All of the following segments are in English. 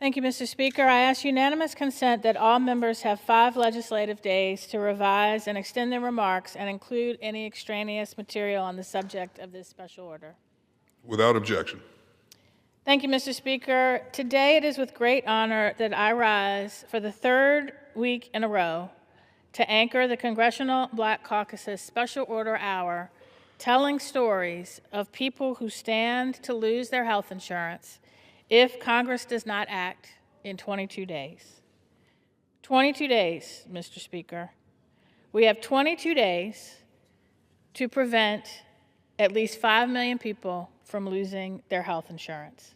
Thank you, Mr. Speaker. I ask unanimous consent that all members have 5 legislative days to revise and extend their remarks and include any extraneous material on the subject of this special order. Without objection. Thank you, Mr. Speaker. Today it is with great honor that I rise for the 3rd week in a row to anchor the Congressional Black Caucus's Special Order Hour, telling stories of people who stand to lose their health insurance if Congress does not act in 22 days. 22 days, Mr. Speaker. We have 22 days to prevent at least 5 million people from losing their health insurance.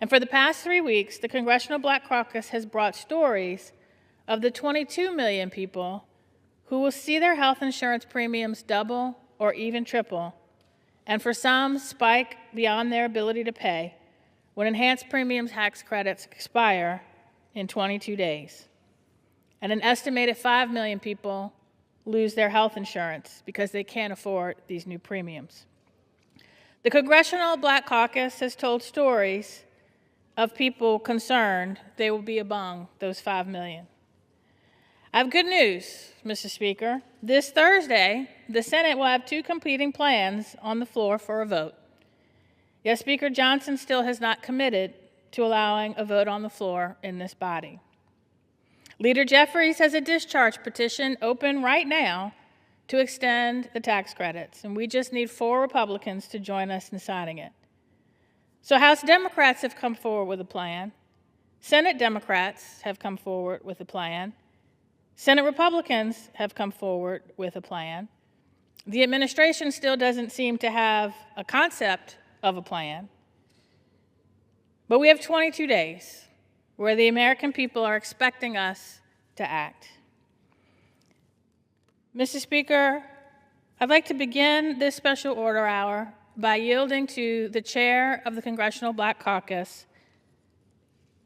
And for the past 3 weeks, the Congressional Black Caucus has brought stories of the 22 million people who will see their health insurance premiums double or even triple, and for some spike beyond their ability to pay when enhanced premium tax credits expire in 22 days. And an estimated 5 million people lose their health insurance because they can't afford these new premiums. The Congressional Black Caucus has told stories of people concerned they will be among those 5 million. I have good news, Mr. Speaker. This Thursday, the Senate will have 2 competing plans on the floor for a vote. Yet Speaker Johnson still has not committed to allowing a vote on the floor in this body. Leader Jeffries has a discharge petition open right now to extend the tax credits, and we just need 4 Republicans to join us in signing it. So House Democrats have come forward with a plan. Senate Democrats have come forward with a plan. Senate Republicans have come forward with a plan. The administration still doesn't seem to have a concept of a plan. But we have 22 days where the American people are expecting us to act. Mr. Speaker, I'd like to begin this special order hour by yielding to the chair of the Congressional Black Caucus,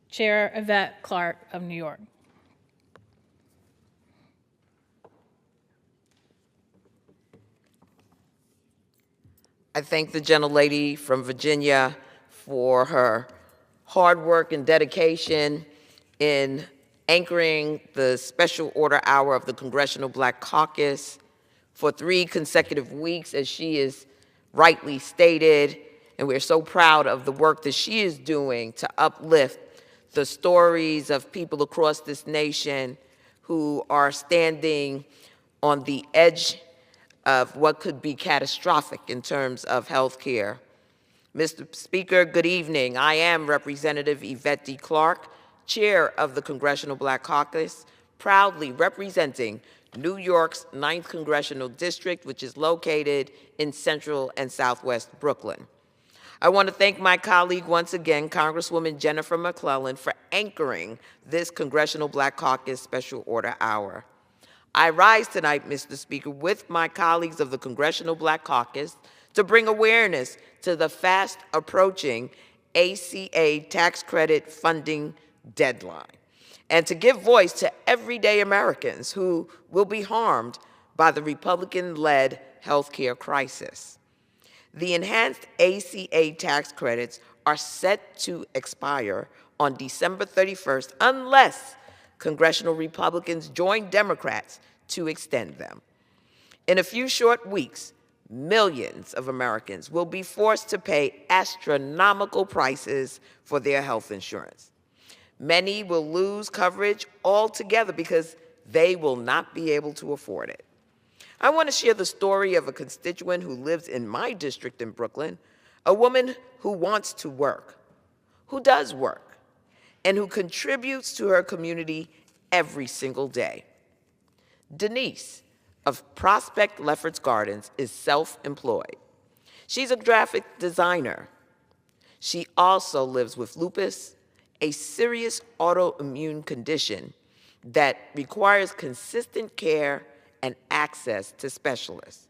Chair Yvette Clarke of New York. I thank the gentlelady from Virginia for her hard work and dedication in anchoring the special order hour of the Congressional Black Caucus for 3 consecutive weeks, as she is rightly stated, and we're so proud of the work that she is doing to uplift the stories of people across this nation who are standing on the edge of what could be catastrophic in terms of health care. Mr. Speaker, good evening. I am Representative Yvette D. Clarke, Chair of the Congressional Black Caucus, proudly representing New York's 9th Congressional District, which is located in central and southwest Brooklyn. I want to thank my colleague once again, Congresswoman Jennifer McClellan, for anchoring this Congressional Black Caucus Special Order Hour. I rise tonight, Mr. Speaker, with my colleagues of the Congressional Black Caucus to bring awareness to the fast approaching ACA tax credit funding deadline, and to give voice to everyday Americans who will be harmed by the Republican-led healthcare crisis. The enhanced ACA tax credits are set to expire on December 31st unless congressional Republicans join Democrats to extend them. In a few short weeks, millions of Americans will be forced to pay astronomical prices for their health insurance. Many will lose coverage altogether because they will not be able to afford it. I want to share the story of a constituent who lives in my district in Brooklyn, a woman who wants to work, who does work, and who contributes to her community every single day. Denise of Prospect Lefferts Gardens is self-employed. She's a graphic designer. She also lives with lupus, a serious autoimmune condition that requires consistent care and access to specialists.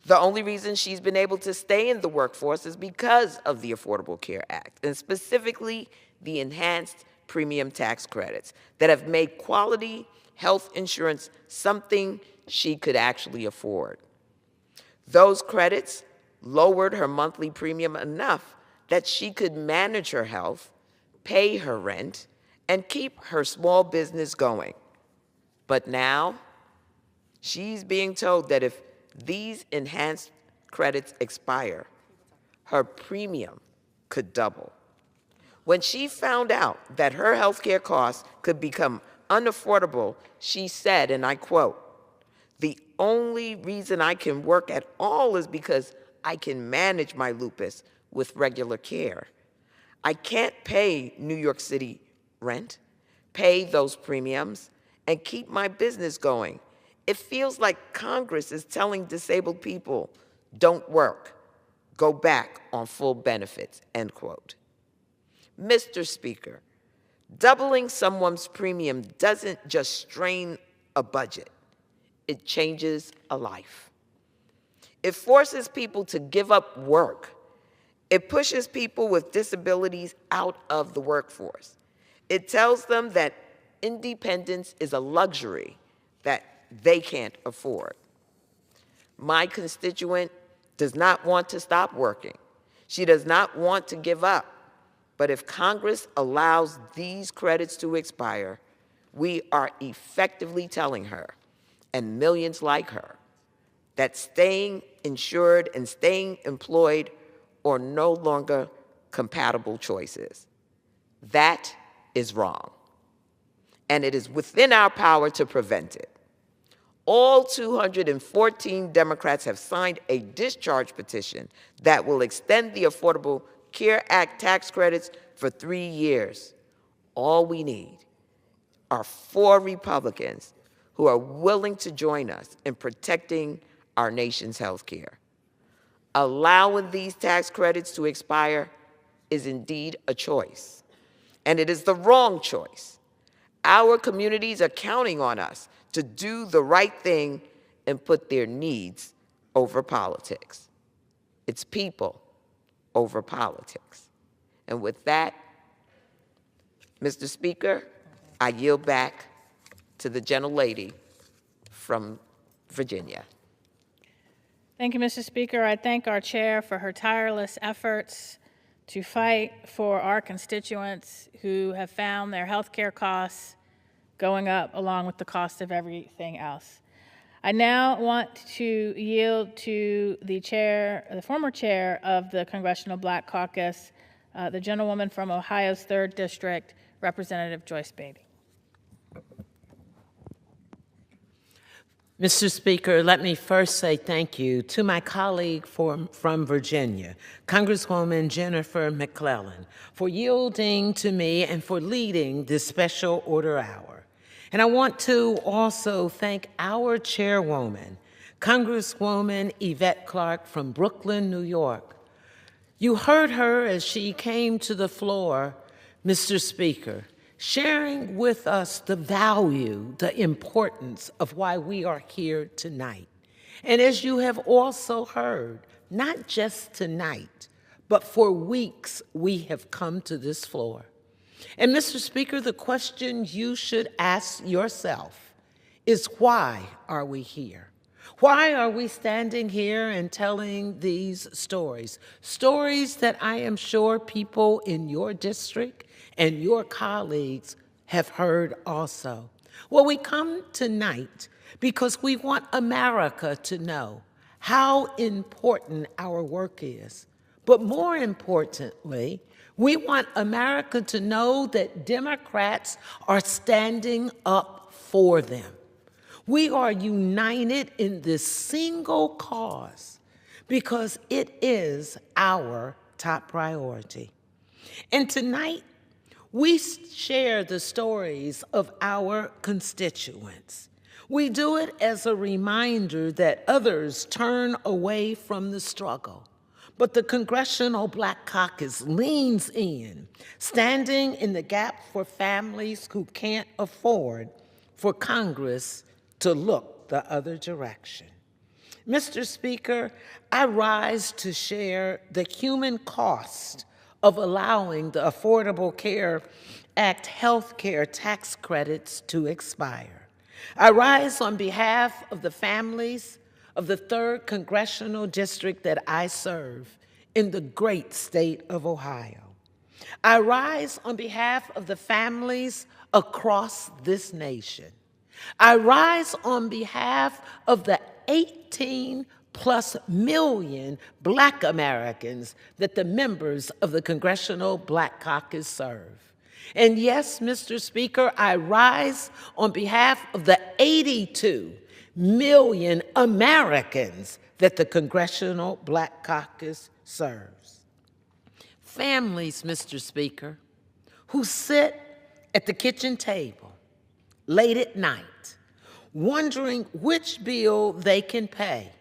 The only reason she's been able to stay in the workforce is because of the Affordable Care Act, and specifically the enhanced premium tax credits that have made quality health insurance something she could actually afford. Those credits lowered her monthly premium enough that she could manage her health, pay her rent, and keep her small business going. But now, she's being told that if these enhanced credits expire, her premium could double. When she found out that her health care costs could become unaffordable, she said, and I quote, "The only reason I can work at all is because I can manage my lupus with regular care. I can't pay New York City rent, pay those premiums, and keep my business going. It feels like Congress is telling disabled people, don't work, go back on full benefits," end quote. Mr. Speaker, doubling someone's premium doesn't just strain a budget, it changes a life. It forces people to give up work. It pushes people with disabilities out of the workforce. It tells them that independence is a luxury that they can't afford. My constituent does not want to stop working. She does not want to give up. But if Congress allows these credits to expire, we are effectively telling her, and millions like her, that staying insured and staying employed are no longer compatible choices. That is wrong, and it is within our power to prevent it. All 214 Democrats have signed a discharge petition that will extend the Affordable Care Act tax credits for 3 years. All we need are 4 Republicans who are willing to join us in protecting our nation's health care. Allowing these tax credits to expire is indeed a choice, and it is the wrong choice. Our communities are counting on us to do the right thing and put their needs over politics. It's people over politics. And with that, Mr. Speaker, I yield back to the gentlelady from Virginia. Thank you, Mr. Speaker. I thank our chair for her tireless efforts to fight for our constituents who have found their health care costs going up along with the cost of everything else. I now want to yield to the chair, the former chair of the Congressional Black Caucus, the gentlewoman from Ohio's 3rd District, Representative Joyce Beatty. Mr. Speaker, let me first say thank you to my colleague from Virginia, Congresswoman Jennifer McClellan, for yielding to me and for leading this special order hour. And I want to also thank our chairwoman, Congresswoman Yvette Clarke from Brooklyn, New York. You heard her as she came to the floor, Mr. Speaker, sharing with us the value, the importance of why we are here tonight. And as you have also heard, not just tonight, but for weeks we have come to this floor. And Mr. Speaker, the question you should ask yourself is, why are we here? Why are we standing here and telling these stories? Stories that I am sure people in your district and your colleagues have heard also. Well, we come tonight because we want America to know how important our work is. But more importantly, we want America to know that Democrats are standing up for them. We are united in this single cause because it is our top priority. And tonight, we share the stories of our constituents. We do it as a reminder that others turn away from the struggle. But the Congressional Black Caucus leans in, standing in the gap for families who can't afford for Congress to look the other direction. Mr. Speaker, I rise to share the human cost of allowing the Affordable Care Act health care tax credits to expire. I rise on behalf of the families of the 3rd Congressional District that I serve in the great state of Ohio. I rise on behalf of the families across this nation. I rise on behalf of the 18+ million Black Americans that the members of the Congressional Black Caucus serve. And yes, Mr. Speaker, I rise on behalf of the 82 million Americans that the Congressional Black Caucus serves. Families, Mr. Speaker, who sit at the kitchen table late at night, wondering which bill they can pay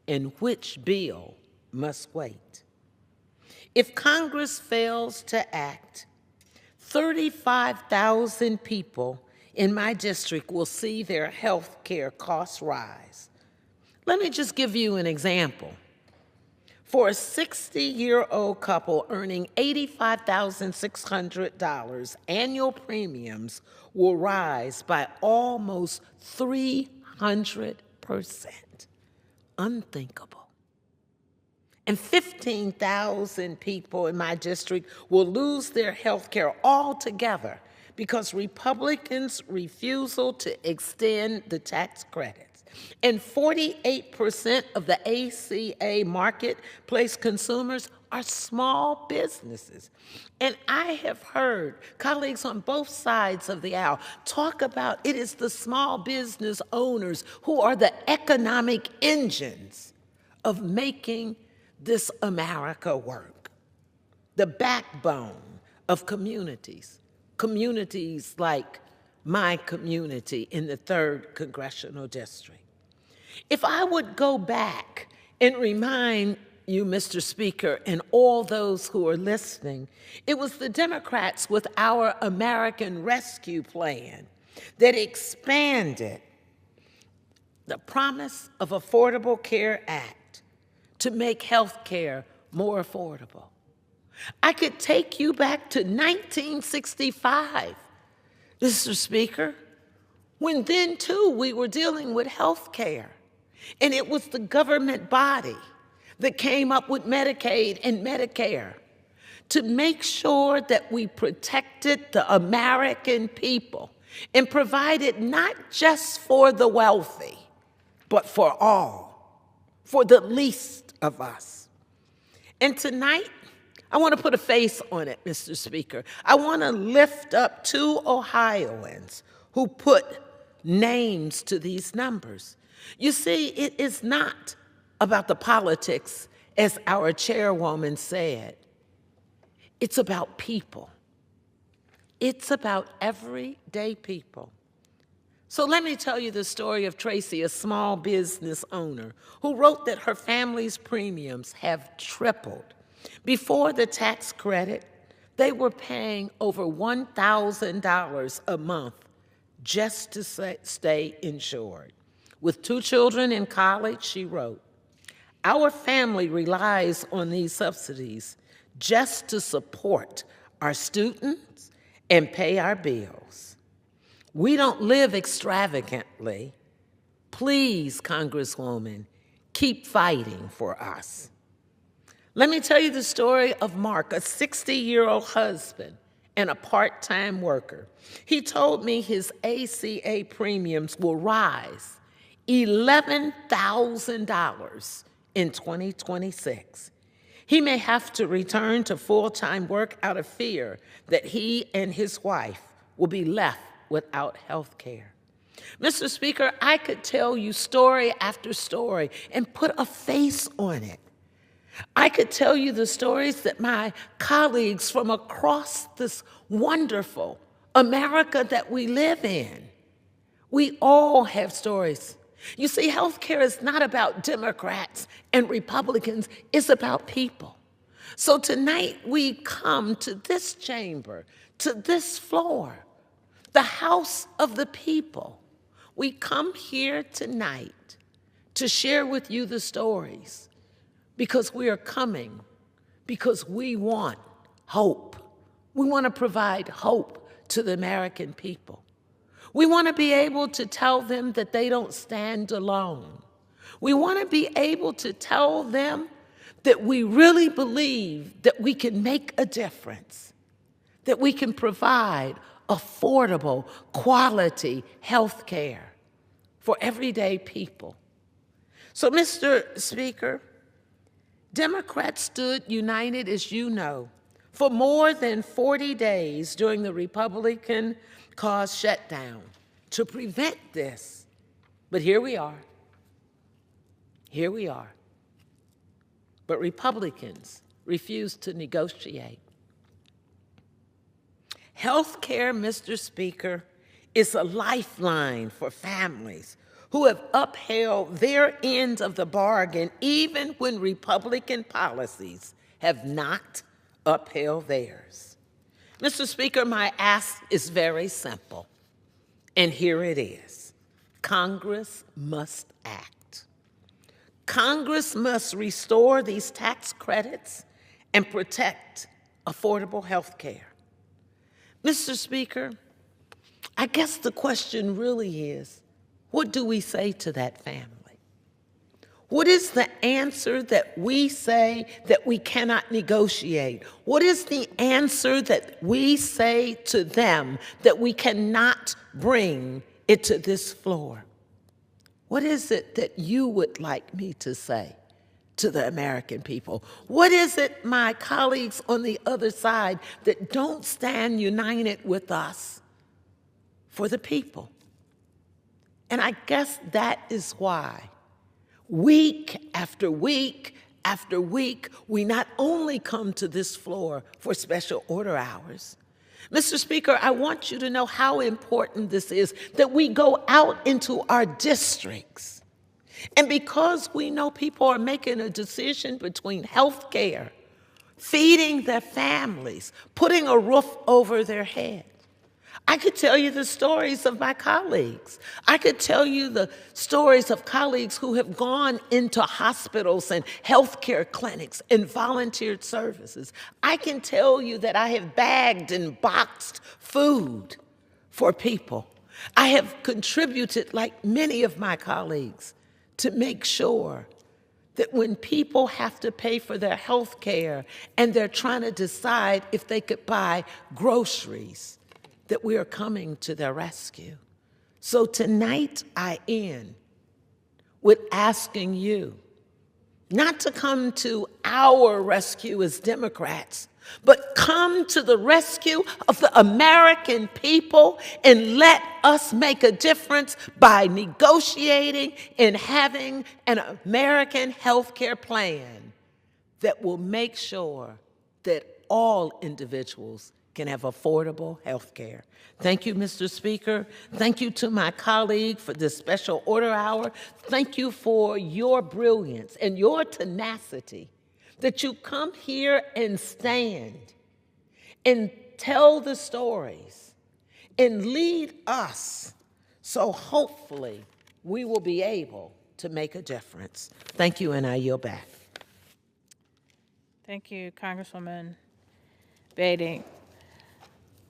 and which bill must wait. If Congress fails to act, 35,000 people in my district will see their health care costs rise. Let me just give you an example. For a 60-year-old couple earning $85,600, annual premiums will rise by almost 300%. Unthinkable. And 15,000 people in my district will lose their health care altogether because Republicans' refusal to extend the tax credits. And 48% of the ACA marketplace consumers are small businesses. And I have heard colleagues on both sides of the aisle talk about it is the small business owners who are the economic engines of making this America work, the backbone of communities like my community in the 3rd Congressional District. If I would go back and remind you, Mr. Speaker, and all those who are listening, it was the Democrats with our American Rescue Plan that expanded the promise of Affordable Care Act to make health care more affordable. I could take you back to 1965, Mr. Speaker, when then, too, we were dealing with health care. And it was the government body that came up with Medicaid and Medicare to make sure that we protected the American people and provided not just for the wealthy, but for all, for the least of us. And tonight, I want to put a face on it, Mr. Speaker. I want to lift up 2 Ohioans who put names to these numbers. You see, it is not about the politics, as our chairwoman said. It's about people. It's about everyday people. So let me tell you the story of Tracy, a small business owner, who wrote that her family's premiums have tripled. Before the tax credit, they were paying over $1,000 a month just to stay insured. With 2 children in college, she wrote, "Our family relies on these subsidies just to support our students and pay our bills. We don't live extravagantly. Please, Congresswoman, keep fighting for us." Let me tell you the story of Mark, a 60-year-old husband and a part-time worker. He told me his ACA premiums will rise $11,000 in 2026. He may have to return to full-time work out of fear that he and his wife will be left without health care. Mr. Speaker, I could tell you story after story and put a face on it. I could tell you the stories that my colleagues from across this wonderful America that we live in, we all have stories. You see, healthcare is not about Democrats and Republicans, it's about people. So tonight we come to this chamber, to this floor, the house of the people. We come here tonight to share with you the stories because we are coming, because we want hope. We want to provide hope to the American people. We want to be able to tell them that they don't stand alone. We want to be able to tell them that we really believe that we can make a difference, that we can provide affordable, quality health care for everyday people. So, Mr. Speaker, Democrats stood united, as you know, for more than 40 days during the Republican-caused shutdown to prevent this. But here we are. Here we are. But Republicans refuse to negotiate. Health care, Mr. Speaker, is a lifeline for families who have upheld their end of the bargain even when Republican policies have not upheld theirs. Mr. Speaker, my ask is very simple, and here it is. Congress must act. Congress must restore these tax credits and protect affordable health care. Mr. Speaker, I guess the question really is, what do we say to that family? What is the answer that we say that we cannot negotiate? What is the answer that we say to them that we cannot bring it to this floor? What is it that you would like me to say to the American people? What is it, my colleagues on the other side, that don't stand united with us for the people? And I guess that is why week after week after week, we not only come to this floor for special order hours. Mr. Speaker, I want you to know how important this is, that we go out into our districts. And because we know people are making a decision between health care, feeding their families, putting a roof over their head, I could tell you the stories of my colleagues. I could tell you the stories of colleagues who have gone into hospitals and healthcare clinics and volunteered services. I can tell you that I have bagged and boxed food for people. I have contributed, like many of my colleagues, to make sure that when people have to pay for their health care and they're trying to decide if they could buy groceries, that we are coming to their rescue. So tonight I end with asking you not to come to our rescue as Democrats, but come to the rescue of the American people and let us make a difference by negotiating and having an American health care plan that will make sure that all individuals can have affordable health care. Thank you, Mr. Speaker. Thank you to my colleague for this special order hour. Thank you for your brilliance and your tenacity that you come here and stand and tell the stories and lead us so hopefully we will be able to make a difference. Thank you, and I yield back. Thank you, Congresswoman Beatty.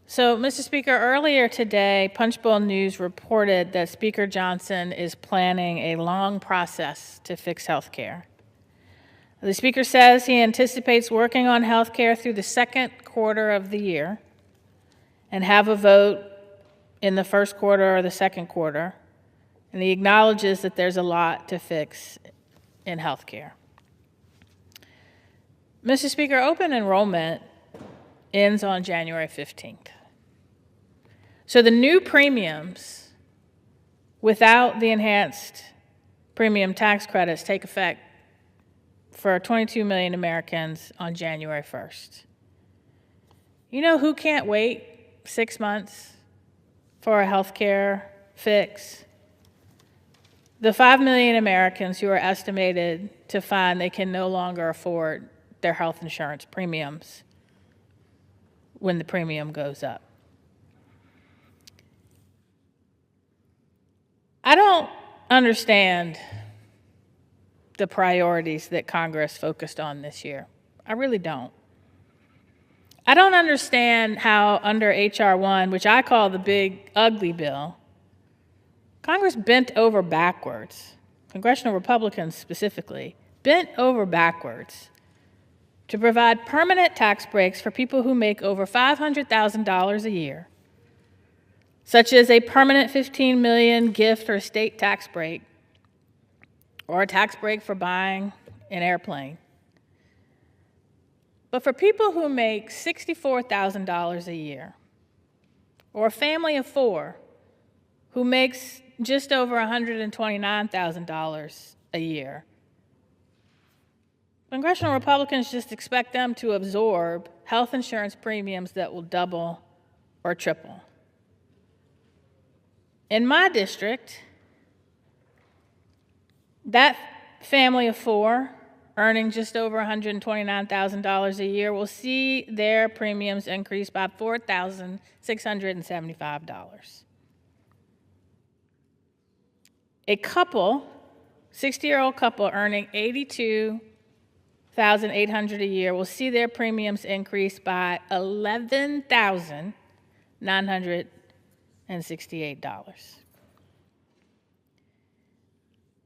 So, Mr. Speaker, earlier today, Punchbowl News reported that Speaker Johnson is planning a long process to fix health care. The Speaker says he anticipates working on health care through the second quarter of the year and have a vote in the first quarter or the second quarter. And he acknowledges that there's a lot to fix in health care. Mr. Speaker, open enrollment ends on January 15th. So the new premiums without the enhanced premium tax credits take effect for 22 million Americans on January 1st. You know who can't wait 6 months for a health care fix? The 5 million Americans who are estimated to find they can no longer afford their health insurance premiums when the premium goes up. I don't understand the priorities that Congress focused on this year. I really don't. I don't understand how under H.R. 1, which I call the big ugly bill, Congress bent over backwards, congressional Republicans specifically, bent over backwards to provide permanent tax breaks for people who make over $500,000 a year, such as a permanent $15 million gift or estate tax break, or a tax break for buying an airplane. But for people who make $64,000 a year, or a family of four who makes just over $129,000 a year, Congressional Republicans just expect them to absorb health insurance premiums that will double or triple. In my district, that family of four earning just over $129,000 a year will see their premiums increase by $4,675. A couple, 60-year-old couple earning $82,800 a year will see their premiums increase by $11,968.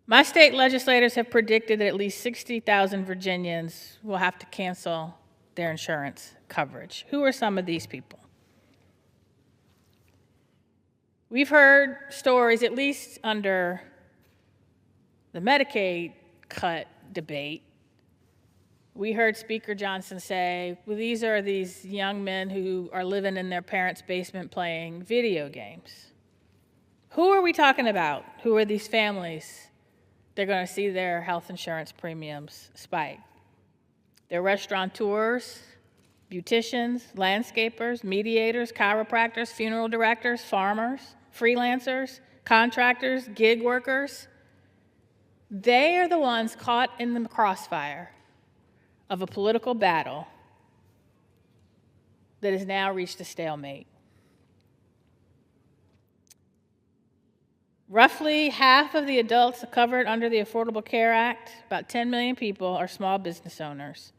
My state legislators have predicted that at least 60,000 Virginians will have to cancel their insurance coverage. Who are some of these people? We've heard stories, at least under the Medicaid cut debate. We heard Speaker Johnson say, well, these are these young men who are living in their parents' basement playing video games. Who are we talking about? Who are these families? They're going to see their health insurance premiums spike. They're restaurateurs, beauticians, landscapers, mediators, chiropractors, funeral directors, farmers, freelancers, contractors, gig workers. They are the ones caught in the crossfire of a political battle that has now reached a stalemate. Roughly half of the adults covered under the Affordable Care Act, about 10 million people, are small business owners.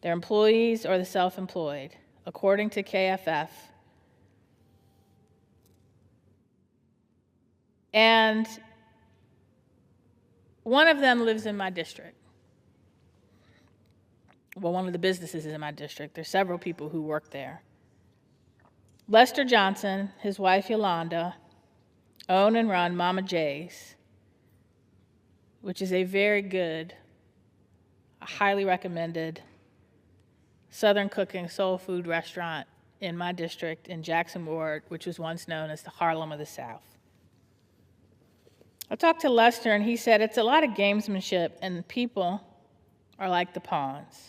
They're employees or the self-employed, according to KFF. And one of them lives in my district. Well, one of the businesses is in my district. There's several people who work there. Lester Johnson, his wife Yolanda, own and run Mama J's, which is a very good, highly recommended Southern cooking soul food restaurant in my district in Jackson Ward, which was once known as the Harlem of the South. I talked to Lester, and he said it's a lot of gamesmanship, and the people are like the pawns.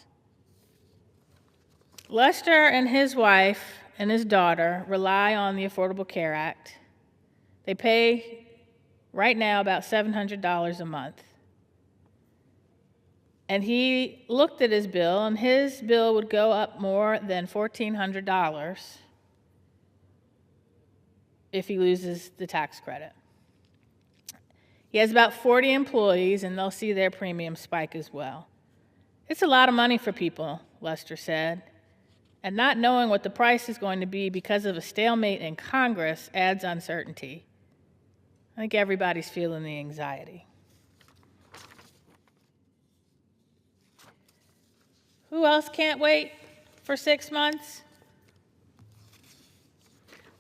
Lester and his wife and his daughter rely on the Affordable Care Act. They pay right now about $700 a month. And he looked at his bill, and his bill would go up more than $1,400 if he loses the tax credit. He has about 40 employees, and they'll see their premium spike as well. It's a lot of money for people, Lester said. And not knowing what the price is going to be because of a stalemate in Congress adds uncertainty. I think everybody's feeling the anxiety. Who else can't wait for 6 months?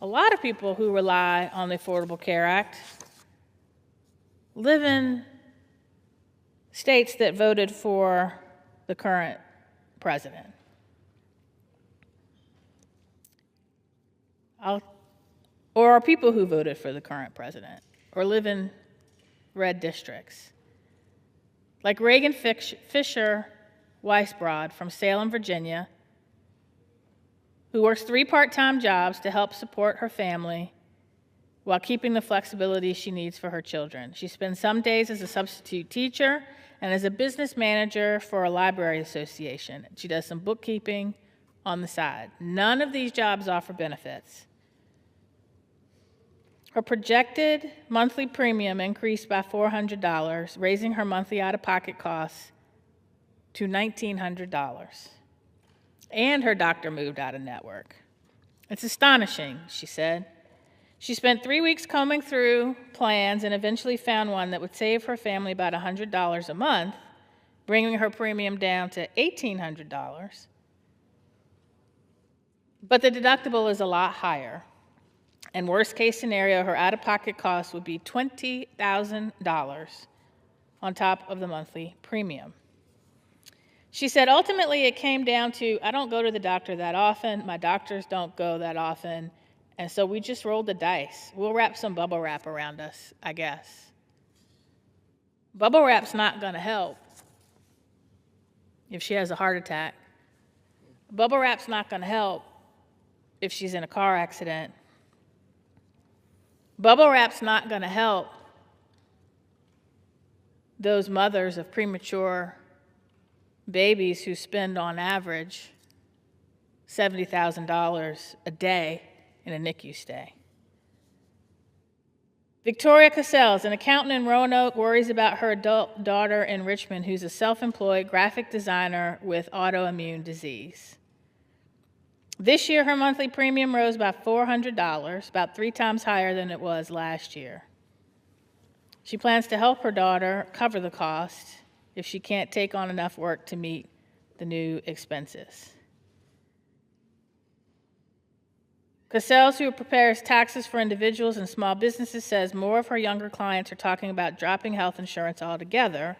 A lot of people who rely on the Affordable Care Act live in states that voted for the current president. Or are people who voted for the current president, or live in red districts. Like Reagan Fisher Weisbrod from Salem, Virginia, who works 3 part-time jobs to help support her family while keeping the flexibility she needs for her children. She spends some days as a substitute teacher and as a business manager for a library association. She does some bookkeeping on the side. None of these jobs offer benefits. Her projected monthly premium increased by $400, raising her monthly out-of-pocket costs to $1,900. And her doctor moved out of network. It's astonishing, she said. She spent 3 weeks combing through plans and eventually found one that would save her family about $100 a month bringing her premium down to $1,800. But the deductible is a lot higher. And worst case scenario, her out-of-pocket cost would be $20,000 on top of the monthly premium. She said, ultimately, it came down to, I don't go to the doctor that often, my doctors don't go that often, and so we just rolled the dice. We'll wrap some bubble wrap around us, I guess. Bubble wrap's not gonna help if she has a heart attack. Bubble wrap's not gonna help if she's in a car accident. Bubble wrap's not gonna help those mothers of premature babies who spend on average $70,000 a day in a NICU stay. Victoria Cassels, an accountant in Roanoke, worries about her adult daughter in Richmond who's a self-employed graphic designer with autoimmune disease. This year, her monthly premium rose by $400, about 3 times higher than it was last year. She plans to help her daughter cover the cost if she can't take on enough work to meet the new expenses. Cassels, who prepares taxes for individuals and small businesses, says more of her younger clients are talking about dropping health insurance altogether.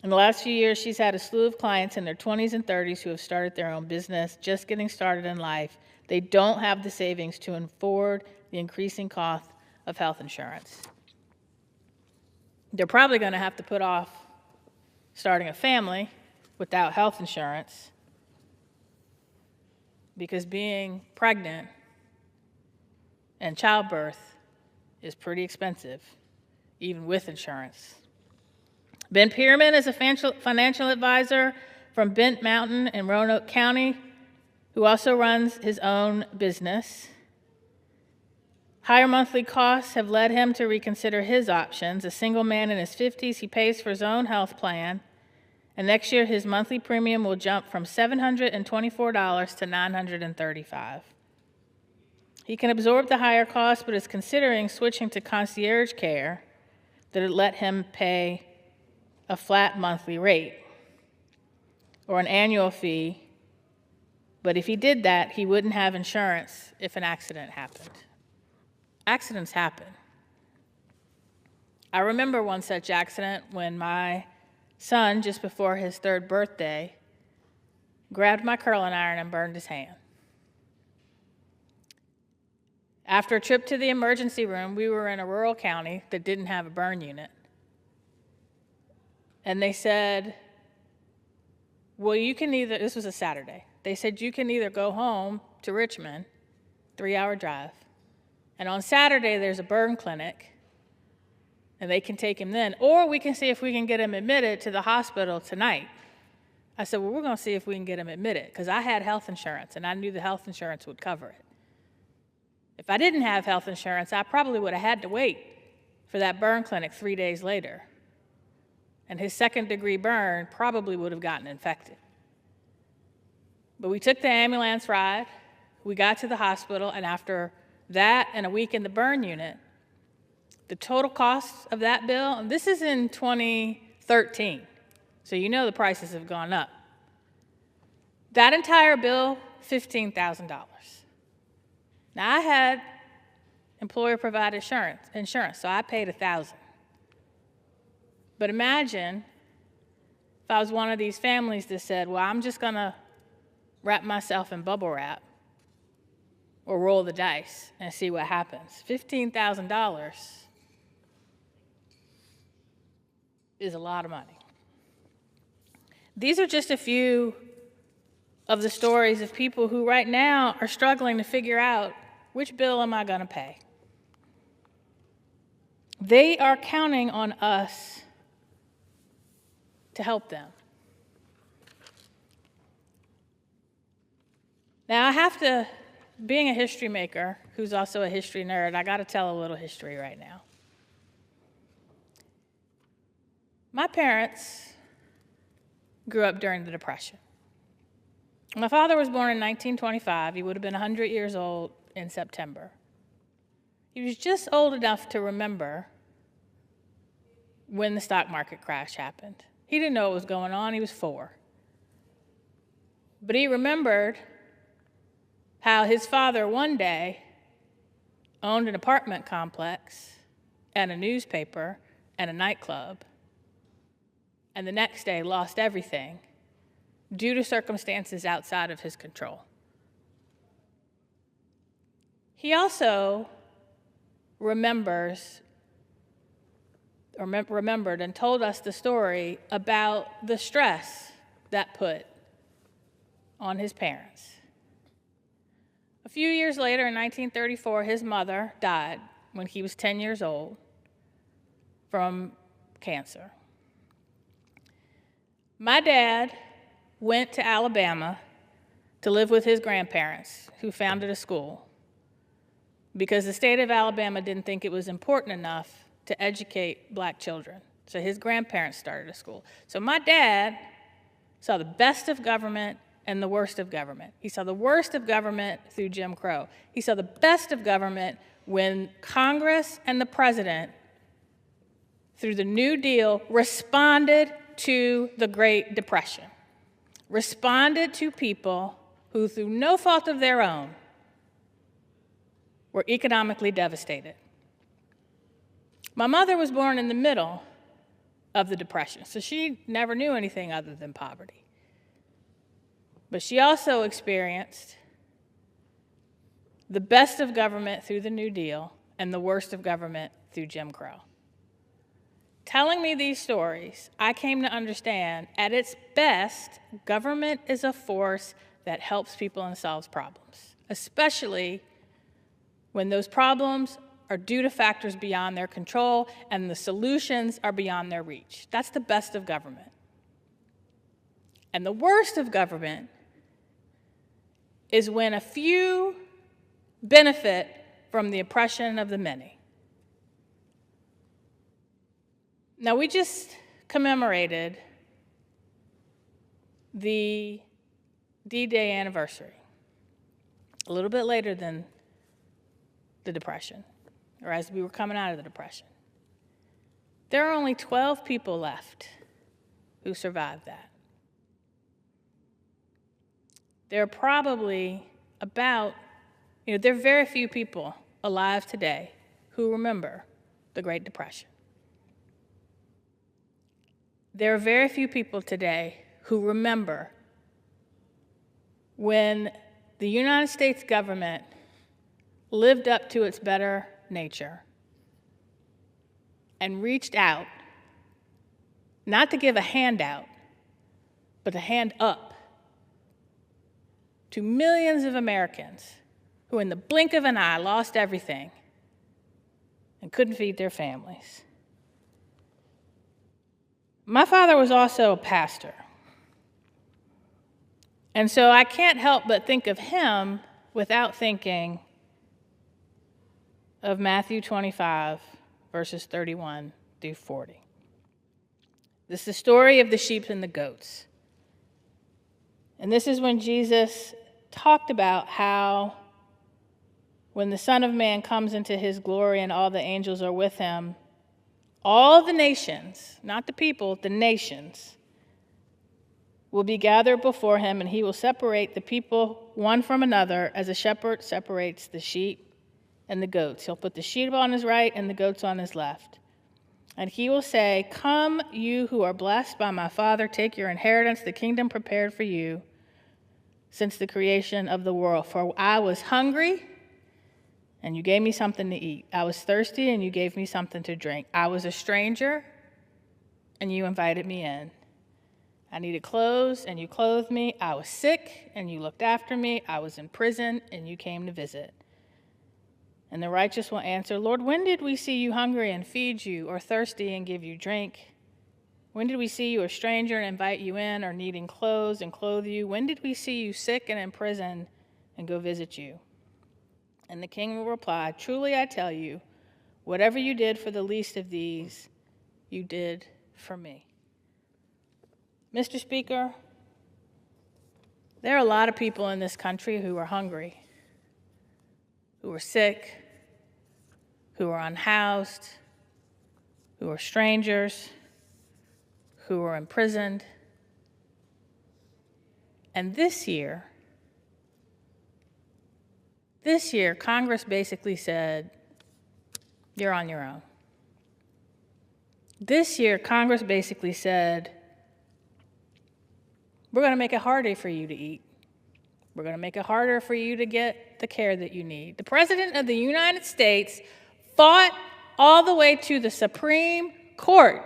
In the last few years, she's had a slew of clients in their 20s and 30s who have started their own business, just getting started in life. They don't have the savings to afford the increasing cost of health insurance. They're probably going to have to put off starting a family without health insurance because being pregnant and childbirth is pretty expensive, even with insurance. Ben Pierman is a financial advisor from Bent Mountain in Roanoke County, who also runs his own business. Higher monthly costs have led him to reconsider his options. A single man in his 50s, he pays for his own health plan, and next year his monthly premium will jump from $724 to $935. He can absorb the higher cost, but is considering switching to concierge care that would let him pay a flat monthly rate or an annual fee, but if he did that, he wouldn't have insurance if an accident happened. Accidents happen. I remember one such accident when my son, just before his 3rd birthday, grabbed my curling iron and burned his hand. After a trip to the emergency room, we were in a rural county that didn't have a burn unit. And they said, well, you can either, this was a Saturday, they said you can either go home to Richmond, 3-hour drive, and on Saturday there's a burn clinic, and they can take him then, or we can see if we can get him admitted to the hospital tonight. I said, well, we're going to see if we can get him admitted, because I had health insurance, and I knew the health insurance would cover it. If I didn't have health insurance, I probably would have had to wait for that burn clinic 3 days later. And his 2nd-degree burn probably would have gotten infected. But we took the ambulance ride, we got to the hospital, and after that and a week in the burn unit, the total cost of that bill, and this is in 2013, so you know the prices have gone up. That entire bill, $15,000. Now, I had employer-provided insurance, so I paid $1,000. But imagine if I was one of these families that said, well, I'm just going to wrap myself in bubble wrap or roll the dice and see what happens. $15,000 is a lot of money. These are just a few of the stories of people who right now are struggling to figure out, which bill am I going to pay? They are counting on us to help them. Now, I have to, being a history maker who's also a history nerd, I got to tell a little history right now. My parents grew up during the Depression. My father was born in 1925. He would have been 100 years old in September. He was just old enough to remember when the stock market crash happened. He didn't know what was going on. He was 4. But he remembered how his father one day owned an apartment complex and a newspaper and a nightclub, and the next day lost everything due to circumstances outside of his control. He also remembered and told us the story about the stress that put on his parents. A few years later, in 1934, his mother died when he was 10 years old from cancer. My dad went to Alabama to live with his grandparents, who founded a school, because the state of Alabama didn't think it was important enough to educate black children. So his grandparents started a school. So my dad saw the best of government and the worst of government. He saw the worst of government through Jim Crow. He saw the best of government when Congress and the president, through the New Deal, responded to the Great Depression, responded to people who, through no fault of their own, were economically devastated. My mother was born in the middle of the Depression, so she never knew anything other than poverty. But she also experienced the best of government through the New Deal and the worst of government through Jim Crow. Telling me these stories, I came to understand, at its best, government is a force that helps people and solves problems, especially when those problems are due to factors beyond their control and the solutions are beyond their reach. That's the best of government. And the worst of government is when a few benefit from the oppression of the many. Now, we just commemorated the D-Day anniversary, a little bit later than the Depression, or as we were coming out of the Depression. There are only 12 people left who survived that. There are probably there are very few people alive today who remember the Great Depression. There are very few people today who remember when the United States government lived up to its better nature and reached out, not to give a handout, but a hand up to millions of Americans who in the blink of an eye lost everything and couldn't feed their families. My father was also a pastor. And so I can't help but think of him without thinking of Matthew 25, verses 31 through 40. This is the story of the sheep and the goats. And this is when Jesus talked about how when the Son of Man comes into his glory and all the angels are with him, all the nations, not the people, the nations, will be gathered before him, and he will separate the people one from another as a shepherd separates the sheep and the goats. He'll put the sheep on his right and the goats on his left. And he will say, "Come, you who are blessed by my Father, take your inheritance, the kingdom prepared for you since the creation of the world. For I was hungry, and you gave me something to eat. I was thirsty, and you gave me something to drink. I was a stranger, and you invited me in. I needed clothes, and you clothed me. I was sick, and you looked after me. I was in prison, and you came to visit." And the righteous will answer, "Lord, when did we see you hungry and feed you, or thirsty and give you drink? When did we see you a stranger and invite you in, or needing clothes and clothe you? When did we see you sick and in prison and go visit you?" And the king will reply, "Truly I tell you, whatever you did for the least of these, you did for me." Mr. Speaker, there are a lot of people in this country who are hungry, who are sick, who are unhoused, who are strangers, who were imprisoned. And this year, Congress basically said, you're on your own. This year, Congress basically said, we're going to make it harder for you to eat. We're going to make it harder for you to get the care that you need. The President of the United States fought all the way to the Supreme Court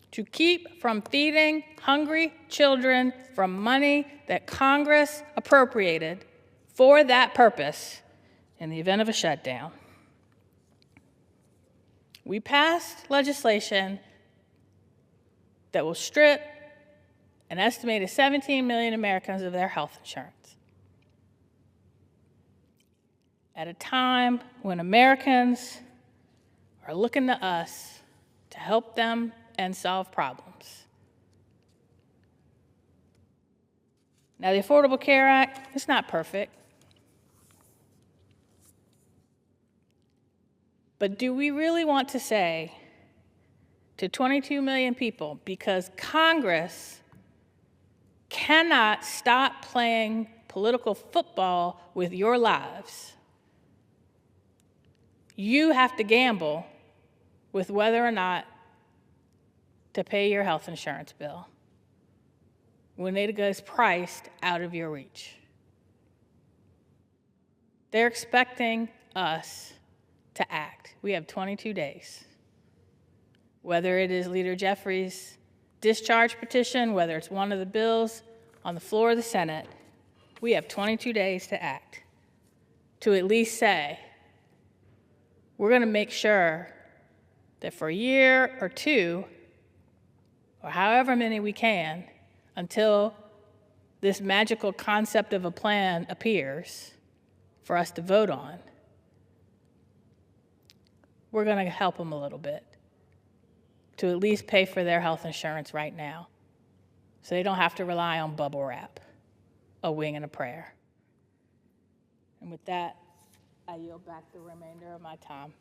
to keep from feeding hungry children from money that Congress appropriated for that purpose in the event of a shutdown. We passed legislation that will strip an estimated 17 million Americans of their health insurance at a time when Americans are looking to us to help them and solve problems. Now, the Affordable Care Act is not perfect. But do we really want to say to 22 million people, because Congress cannot stop playing political football with your lives, you have to gamble with whether or not to pay your health insurance bill when it is priced out of your reach? They're expecting us to act. We have 22 days. Whether it is Leader Jeffries' discharge petition, whether it's one of the bills on the floor of the Senate, we have 22 days to act, to at least say, we're going to make sure that for a year or two, or however many we can, until this magical concept of a plan appears for us to vote on, we're going to help them a little bit to at least pay for their health insurance right now so they don't have to rely on bubble wrap, a wing, and a prayer. And with that, I yield back the remainder of my time.